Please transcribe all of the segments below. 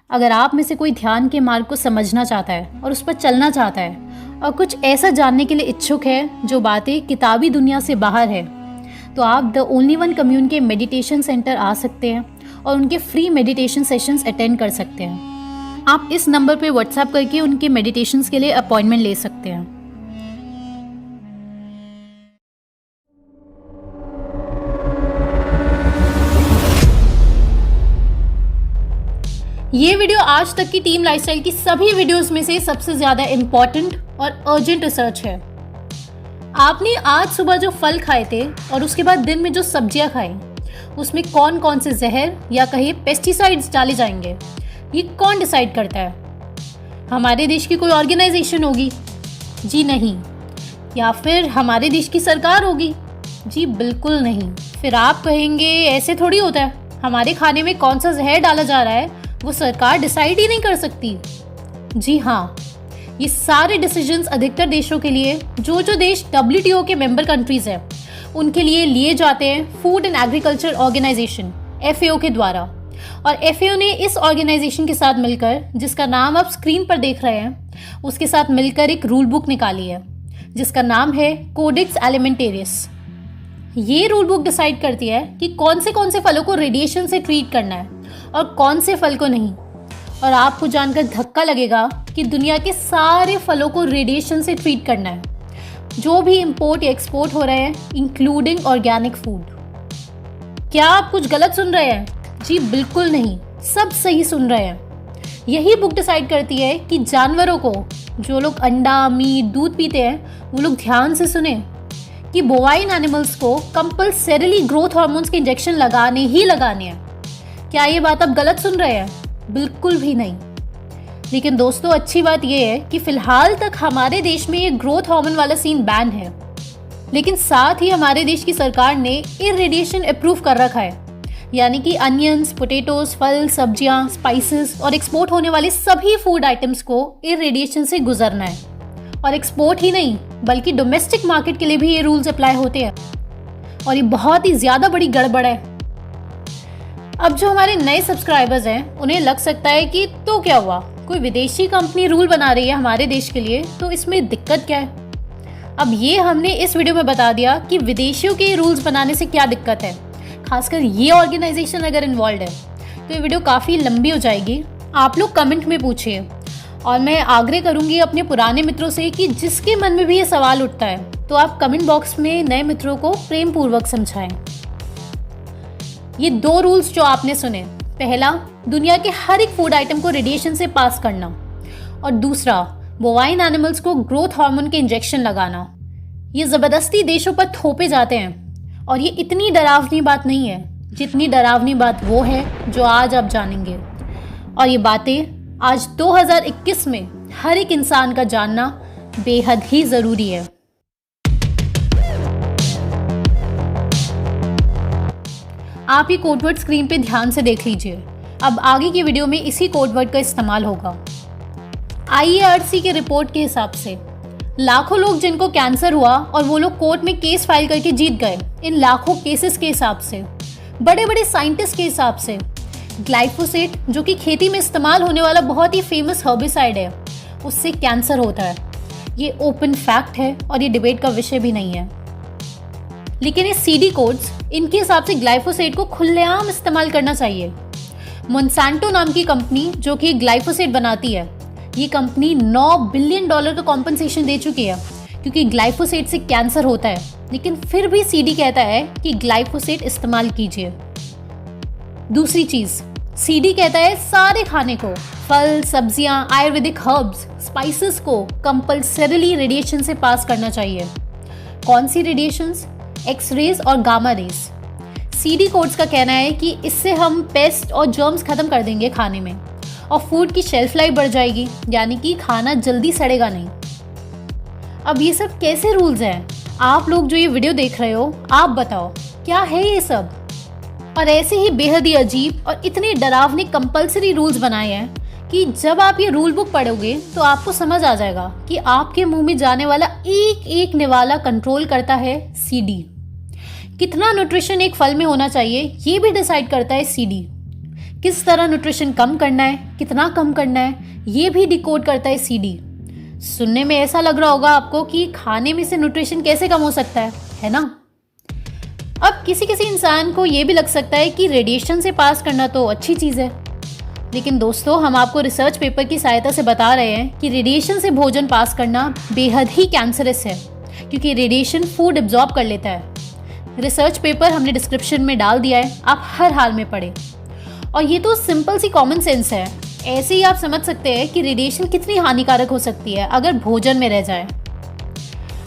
अगर आप में से कोई ध्यान के मार्ग को समझना चाहता है और उस पर चलना चाहता है और कुछ ऐसा जानने के लिए इच्छुक है जो बातें किताबी दुनिया से बाहर है, तो आप द ओनली वन कम्युन के मेडिटेशन सेंटर आ सकते हैं और उनके फ्री मेडिटेशन सेशंस अटेंड कर सकते हैं। आप इस नंबर पे व्हाट्सएप करके उनके मेडिटेशंस के लिए अपॉइंटमेंट ले सकते हैं। ये वीडियो आज तक की टीम लाइफस्टाइल की सभी वीडियोस में से सबसे ज़्यादा इम्पॉर्टेंट और अर्जेंट रिसर्च है। आपने आज सुबह जो फल खाए थे और उसके बाद दिन में जो सब्जियां खाई, उसमें कौन कौन से जहर या कहिए पेस्टिसाइड्स डाले जाएंगे, ये कौन डिसाइड करता है? हमारे देश की कोई ऑर्गेनाइजेशन होगी? जी नहीं। या फिर हमारे देश की सरकार होगी? जी बिल्कुल नहीं। फिर आप कहेंगे ऐसे थोड़ी होता है, हमारे खाने में कौन सा जहर डाला जा रहा है वो सरकार डिसाइड ही नहीं कर सकती। जी हाँ, ये सारे डिसीजंस अधिकतर देशों के लिए, जो देश WTO के मेंबर कंट्रीज हैं, उनके लिए जाते हैं food and agriculture organization FAO के द्वारा। और FAO ने इस ऑर्गेनाइजेशन के साथ मिलकर, जिसका नाम आप स्क्रीन पर देख रहे हैं, उसके साथ मिलकर एक रूल बुक निकाली है जिसका नाम है कोडेक्स एलिमेंटेरियस। ये रूल बुक डिसाइड करती है कि कौन से फलों को रेडिएशन से ट्रीट करना है और कौन से फल को नहीं। और आपको जानकर धक्का लगेगा कि दुनिया के सारे फलों को रेडिएशन से ट्रीट करना है, जो भी इंपोर्ट या एक्सपोर्ट हो रहे हैं, इंक्लूडिंग ऑर्गेनिक फूड। क्या आप कुछ गलत सुन रहे हैं? जी बिल्कुल नहीं, सब सही सुन रहे हैं। यही बुक डिसाइड करती है कि जानवरों को, जो लोग अंडा, मीट, दूध पीते हैं, वो लोग ध्यान से सुने कि बोवाइन एनिमल्स को कंपल्सरीली ग्रोथ हार्मोन्स के इंजेक्शन लगाने ही लगाने हैं। क्या ये बात आप गलत सुन रहे हैं? बिल्कुल भी नहीं। लेकिन दोस्तों, अच्छी बात यह है कि फिलहाल तक हमारे देश में ये ग्रोथ हार्मोन वाला सीन बैन है, लेकिन साथ ही हमारे देश की सरकार ने इरेडिएशन अप्रूव कर रखा है, यानी कि अनियंस, पोटैटोज, फल, सब्जियां, स्पाइसेस और एक्सपोर्ट होने वाले सभी फूड आइटम्स को इरेडिएशन से गुजरना है। और एक्सपोर्ट ही नहीं, बल्कि डोमेस्टिक मार्केट के लिए भी ये रूल्स अप्लाई होते हैं। और ये बहुत ही ज़्यादा बड़ी गड़बड़ है। अब जो हमारे नए सब्सक्राइबर्स हैं, उन्हें लग सकता है कि तो क्या हुआ, कोई विदेशी कंपनी रूल बना रही है हमारे देश के लिए, तो इसमें दिक्कत क्या है? अब ये हमने इस वीडियो में बता दिया कि विदेशियों के रूल्स बनाने से क्या दिक्कत है, खासकर ये ऑर्गेनाइजेशन अगर इन्वॉल्व है। तो ये वीडियो काफ़ी लंबी हो जाएगी। आप लोग कमेंट में पूछिए, और मैं आग्रह करूंगी अपने पुराने मित्रों से कि जिसके मन में भी ये सवाल उठता है, तो आप कमेंट बॉक्स में नए मित्रों को प्रेम पूर्वक समझाएं। ये 2 रूल्स जो आपने सुने, पहला, दुनिया के हर एक फूड आइटम को रेडिएशन से पास करना, और दूसरा, बोवाइन एनिमल्स को ग्रोथ हार्मोन के इंजेक्शन लगाना। ये ज़बरदस्ती देशों पर थोपे जाते हैं, और ये इतनी डरावनी बात नहीं है जितनी डरावनी बात वो है जो आज आप जानेंगे। और ये बातें आज 2021 में हर एक इंसान का जानना बेहद ही ज़रूरी है। आप ये कोडवर्ड स्क्रीन पे ध्यान से देख लीजिए। अब आगे की वीडियो में इसी कोडवर्ड का इस्तेमाल होगा। IARC के रिपोर्ट के हिसाब से लाखों लोग जिनको कैंसर हुआ और वो लोग कोर्ट में केस फाइल करके जीत गए, इन लाखों केसेस के हिसाब से, बड़े बड़े साइंटिस्ट के हिसाब से, ग्लाइफोसेट, जो कि खेती में इस्तेमाल होने वाला बहुत ही फेमस हर्बिसाइड है, उससे कैंसर होता है। ये ओपन फैक्ट है और ये डिबेट का विषय भी नहीं है। लेकिन ये CD कोड्स, इनके हिसाब से ग्लाइफोसेट को खुलेआम इस्तेमाल करना चाहिए। मोन्सैंटो नाम की कंपनी, जो कि ग्लाइफोसेट बनाती है, ये कंपनी $9 बिलियन का कॉम्पनसेशन दे चुकी है, क्योंकि ग्लाइफोसेट से कैंसर होता है। लेकिन फिर भी CD कहता है कि ग्लाइफोसेट इस्तेमाल कीजिए। दूसरी चीज, CD कहता है सारे खाने को, फल, सब्जियां, आयुर्वेदिक हर्ब्स, स्पाइसेस को कंपल्सरीली रेडिएशन से पास करना चाहिए। कौन सी रेडिएशंस? एक्सरेज और गामा रेज। CD कोड्स का कहना है कि इससे हम पेस्ट और जर्म्स खत्म कर देंगे खाने में, और फूड की शेल्फ लाइफ बढ़ जाएगी, यानी कि खाना जल्दी सड़ेगा नहीं। अब ये सब कैसे रूल्स हैं? आप लोग जो ये वीडियो देख रहे हो, आप बताओ क्या है ये सब? और ऐसे ही बेहद ही अजीब और इतने डरावने कंपल्सरी रूल्स बनाए हैं कि जब आप ये रूल बुक पढ़ोगे तो आपको समझ आ जाएगा कि आपके मुंह में जाने वाला एक एक निवाला कंट्रोल करता है CD। कितना न्यूट्रिशन एक फल में होना चाहिए ये भी डिसाइड करता है CD। किस तरह न्यूट्रिशन कम करना है, कितना कम करना है, ये भी डिकोड करता है सीडी। सुनने में ऐसा लग रहा होगा आपको कि खाने में से न्यूट्रिशन कैसे कम हो सकता है ना? अब किसी किसी इंसान को ये भी लग सकता है कि रेडिएशन से पास करना तो अच्छी चीज़ है, लेकिन दोस्तों हम आपको रिसर्च पेपर की सहायता से बता रहे हैं कि रेडिएशन से भोजन पास करना बेहद ही कैंसरस है, क्योंकि रेडिएशन फूड एब्जॉर्ब कर लेता है। रिसर्च पेपर हमने डिस्क्रिप्शन में डाल दिया है, आप हर हाल में पढ़ें। और ये तो सिंपल सी कॉमन सेंस है, ऐसे ही आप समझ सकते हैं कि रेडिएशन कितनी हानिकारक हो सकती है अगर भोजन में रह जाए।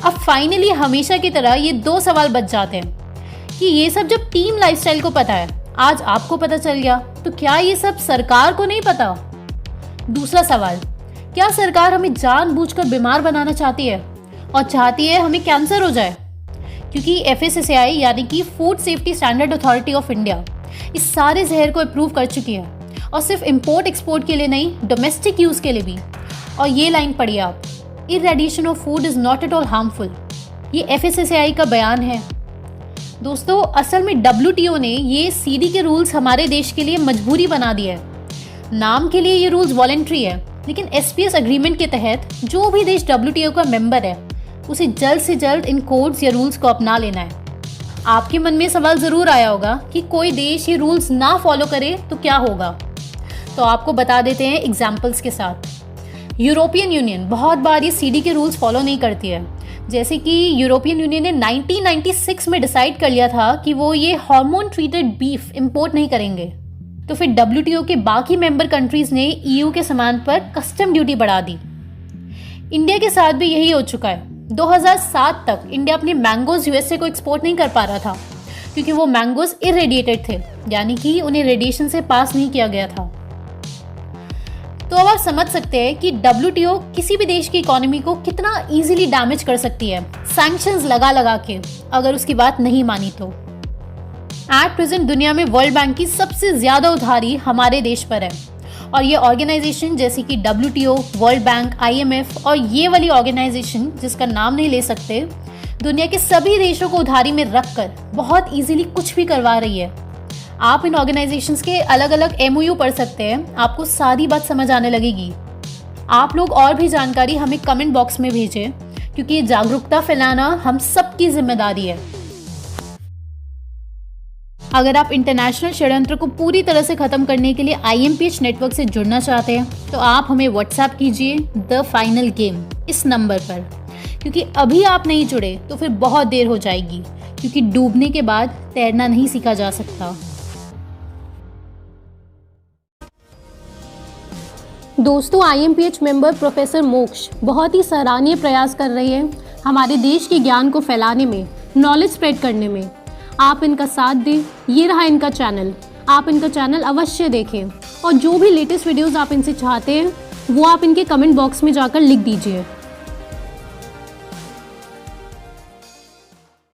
अब फाइनली हमेशा की तरह ये 2 सवाल बच जाते हैं कि ये सब जब टीम लाइफस्टाइल को पता है, आज आपको पता चल गया, तो क्या ये सब सरकार को नहीं पता? दूसरा सवाल, क्या सरकार हमें जानबूझकर बीमार बनाना चाहती है और चाहती है हमें कैंसर हो जाए? क्योंकि FSSAI यानी कि food safety standard authority of India इस सारे जहर को अप्रूव कर चुकी है, और सिर्फ इंपोर्ट एक्सपोर्ट के लिए नहीं, डोमेस्टिक यूज के लिए भी। और ये लाइन पढ़िए आप, irradiation of food is not at all harmful. ये FSSAI का बयान है। दोस्तों असल में WTO ने ये सीडी के रूल्स हमारे देश के लिए मजबूरी बना दिया है। नाम के लिए ये रूल्स वॉलेंट्री है, लेकिन SPS एग्रीमेंट के तहत जो भी देश WTO का मेंबर है उसे जल्द से जल्द इन कोड्स या रूल्स को अपना लेना है। आपके मन में सवाल ज़रूर आया होगा कि कोई देश ये रूल्स ना फॉलो करे तो क्या होगा, तो आपको बता देते हैं एग्जाम्पल्स के साथ। यूरोपियन यूनियन बहुत बार ये सीडी के रूल्स फॉलो नहीं करती है। जैसे कि यूरोपियन यूनियन ने 1996 में डिसाइड कर लिया था कि वो ये हार्मोन ट्रीटेड बीफ इंपोर्ट नहीं करेंगे, तो फिर WTO के बाकी मेंबर कंट्रीज ने EU के सामान पर कस्टम ड्यूटी बढ़ा दी। इंडिया के साथ भी यही हो चुका है। 2007 तक इंडिया अपने मैंगोज USA को एक्सपोर्ट नहीं कर पा रहा था, क्योंकि वो मैंगोज इरेडिएटेड थे, यानी कि उन्हें रेडिएशन से पास नहीं किया गया था। तो अब आप समझ सकते हैं कि WTO किसी भी देश की इकोनॉमी को कितना इजीली डैमेज कर सकती है, सैंक्शंस लगा लगा के, अगर उसकी बात नहीं मानी तो। एट प्रेजेंट दुनिया में वर्ल्ड बैंक की सबसे ज्यादा उधारी हमारे देश पर है, और ये ऑर्गेनाइजेशन जैसे कि WTO, वर्ल्ड बैंक, IMF और ये वाली ऑर्गेनाइजेशन जिसका नाम नहीं ले सकते, दुनिया के सभी देशों को उधारी में रखकर बहुत इजीली कुछ भी करवा रही है। आप इन ऑर्गेनाइजेशंस के अलग अलग MOU पढ़ सकते हैं, आपको सारी बात समझ आने लगेगी। आप लोग और भी जानकारी हमें कमेंट बॉक्स में भेजें, क्योंकि ये जागरूकता फैलाना हम सबकी जिम्मेदारी है। अगर आप इंटरनेशनल षड्यंत्र को पूरी तरह से खत्म करने के लिए IMPH नेटवर्क से जुड़ना चाहते हैं, तो आप हमें व्हाट्सएप कीजिए द फाइनल गेम इस नंबर पर, क्योंकि अभी आप नहीं जुड़े तो फिर बहुत देर हो जाएगी, क्योंकि डूबने के बाद तैरना नहीं सीखा जा सकता। दोस्तों IMPH मेंबर प्रोफेसर मोक्ष बहुत ही सराहनीय प्रयास कर रही है हमारे देश के ज्ञान को फैलाने में, नॉलेज स्प्रेड करने में। आप इनका साथ दें। ये रहा इनका चैनल, आप इनका चैनल अवश्य देखें, और जो भी लेटेस्ट वीडियोस आप इनसे चाहते हैं वो आप इनके कमेंट बॉक्स में जाकर लिख दीजिए।